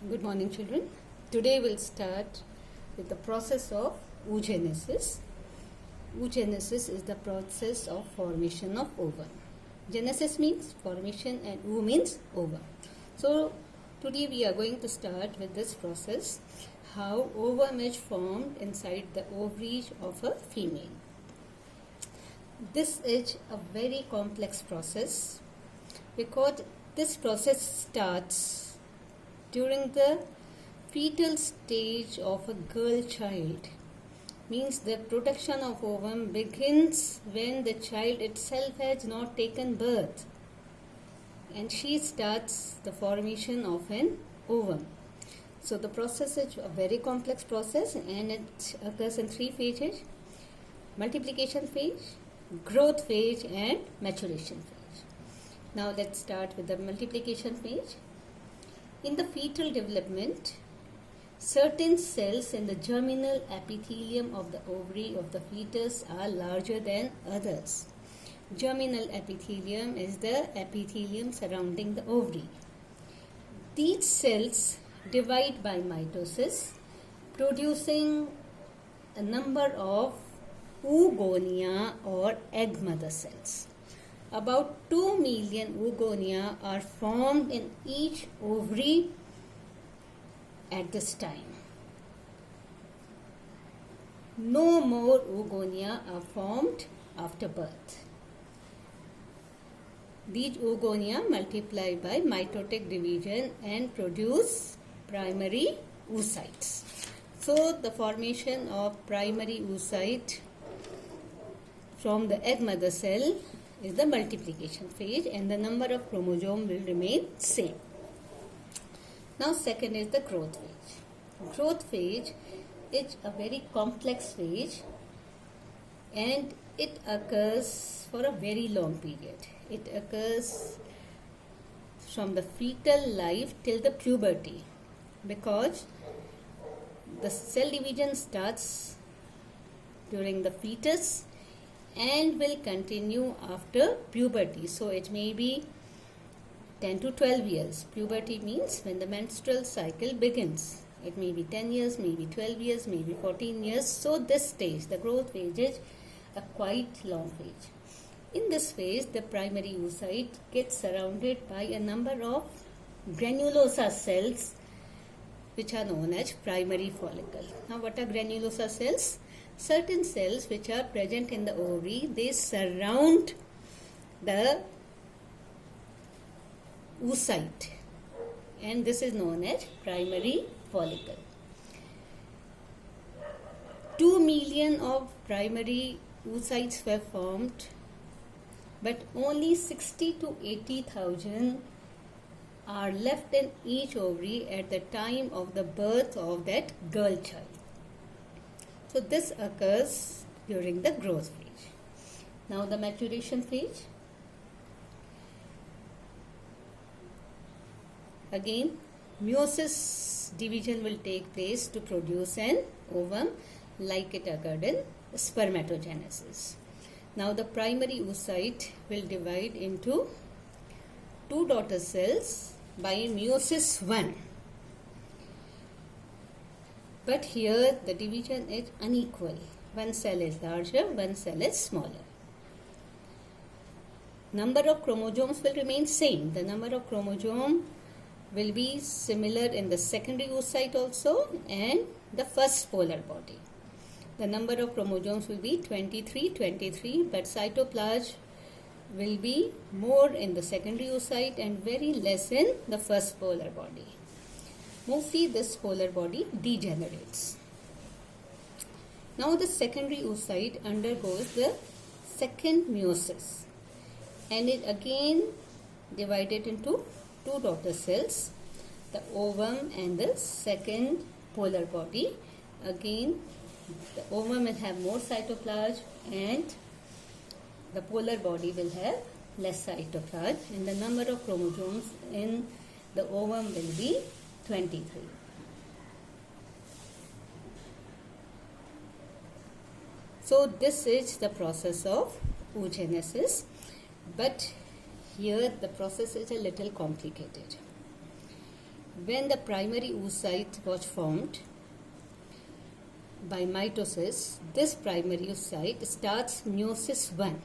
Good morning, children. Today we'll start with the process of oogenesis. Oogenesis is the process of formation of ovum. Genesis means formation and oo means ovum. So today we are going to start with this process, how ovum is formed inside the ovaries of a female. This is a very complex process because this process starts during the fetal stage of a girl child. Means the production of ovum begins when the child itself has not taken birth, and she starts the formation of an ovum. So the process is a very complex process, and it occurs in three phases: multiplication phase, growth phase, and maturation phase. Now let's start with the multiplication phase. In the fetal development, certain cells in the germinal epithelium of the ovary of the fetus are larger than others. Germinal epithelium is the epithelium surrounding the ovary. These cells divide by mitosis, producing a number of oogonia or egg mother cells. About 2 million oogonia are formed in each ovary at this time. No more oogonia are formed after birth. These oogonia multiply by mitotic division and produce primary oocytes. So the formation of primary oocyte from the egg mother cell is the multiplication phase, and the number of chromosomes will remain same. Now second is the growth phase. Growth phase is a very complex phase, and it occurs for a very long period. It occurs from the fetal life till the puberty, because the cell division starts during the fetus and will continue after puberty. So it may be 10 to 12 years. Puberty means when the menstrual cycle begins. It may be 10 years, maybe 12 years, maybe 14 years. So this stage, the growth phase, is a quite long phase. In this phase, the primary oocyte gets surrounded by a number of granulosa cells, which are known as primary follicle. Now what are granulosa cells? Certain cells which are present in the ovary, they surround the oocyte, and this is known as primary follicle. 2 million of primary oocytes were formed, but only 60 to 80,000 are left in each ovary at the time of the birth of that girl child. So this occurs during the growth phase. Now the maturation phase. Again, meiosis division will take place to produce an ovum, like it occurred in spermatogenesis. Now the primary oocyte will divide into two daughter cells by meiosis 1. But here the division is unequal. One cell is larger, one cell is smaller. Number of chromosomes will remain same. The number of chromosomes will be similar in the secondary oocyte also and the first polar body. The number of chromosomes will be 23, but cytoplasm will be more in the secondary oocyte and very less in the first polar body. Mostly this polar body degenerates. Now the secondary oocyte undergoes the second meiosis, and it again divided into two daughter cells, the ovum and the second polar body. Again, the ovum will have more cytoplasm and the polar body will have less cytoplasm, and the number of chromosomes in the ovum will be 23. So this is the process of oogenesis, but here the process is a little complicated. when the primary oocyte was formed by mitosis, this primary oocyte starts meiosis 1.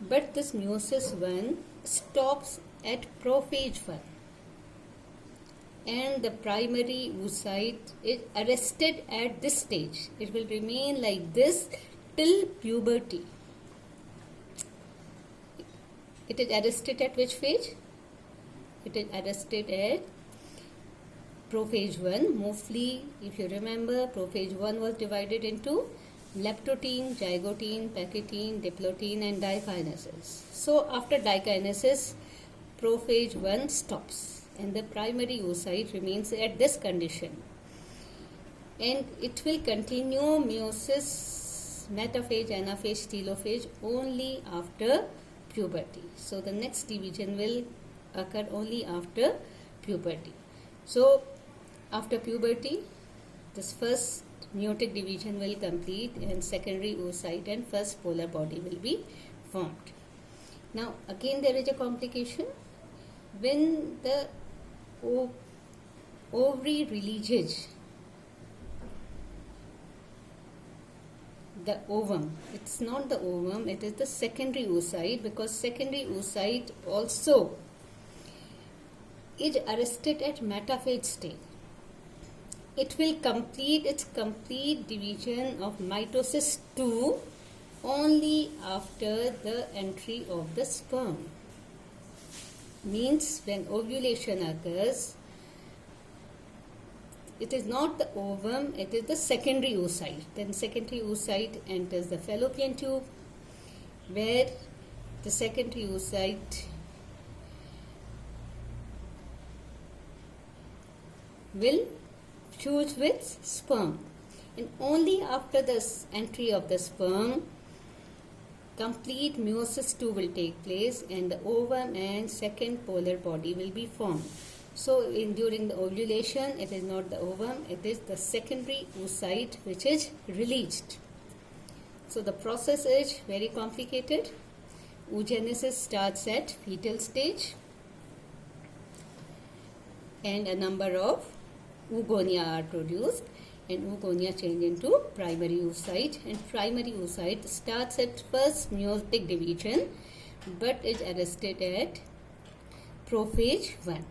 But this meiosis 1 stops at prophase 1. And the primary oocyte is arrested at this stage. It will remain like this till puberty. It is arrested at which phase? It is arrested at prophase 1. Mostly, if you remember, prophase 1 was divided into leptotene, zygotene, pachytene, diplotene and dikinesis. So after dikinesis, prophase 1 stops and the primary oocyte remains at this condition. And it will continue meiosis, metaphase, anaphase, telophase only after puberty. So the next division will occur only after puberty. So after puberty, this first meiotic division will complete and secondary oocyte and first polar body will be formed. Now again there is a complication. When the ovary releases the ovum, it's not the ovum, it is the secondary oocyte, because secondary oocyte also is arrested at metaphase stage. It will complete its complete division of mitosis 2 only after the entry of the sperm. Means when ovulation occurs, it is not the ovum, it is the secondary oocyte. Then secondary oocyte enters the fallopian tube, where the secondary oocyte will fuse with sperm, and only after the entry of the sperm, complete meiosis 2 will take place and the ovum and second polar body will be formed. So during the ovulation, it is not the ovum, it is the secondary oocyte which is released. So the process is very complicated. Oogenesis starts at fetal stage and a number of oogonia are produced, and oogonia change into primary oocyte, and primary oocyte starts at first meiotic division but is arrested at prophase 1.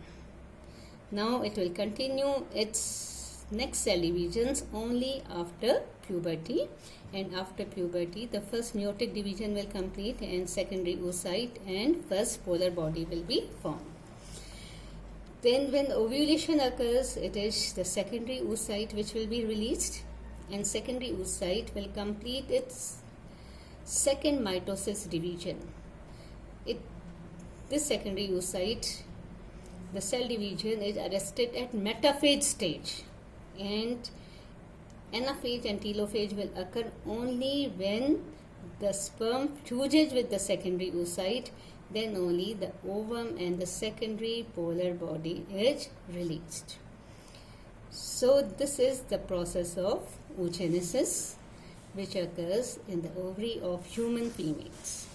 Now it will continue its next cell divisions only after puberty, and after puberty the first meiotic division will complete and secondary oocyte and first polar body will be formed. Then when ovulation occurs, it is the secondary oocyte which will be released, and secondary oocyte will complete its second mitosis division. This secondary oocyte, the cell division is arrested at metaphase stage, and anaphase and telophase will occur only when the sperm fuses with the secondary oocyte. Then only the ovum and the secondary polar body is released. So this is the process of oogenesis which occurs in the ovary of human females.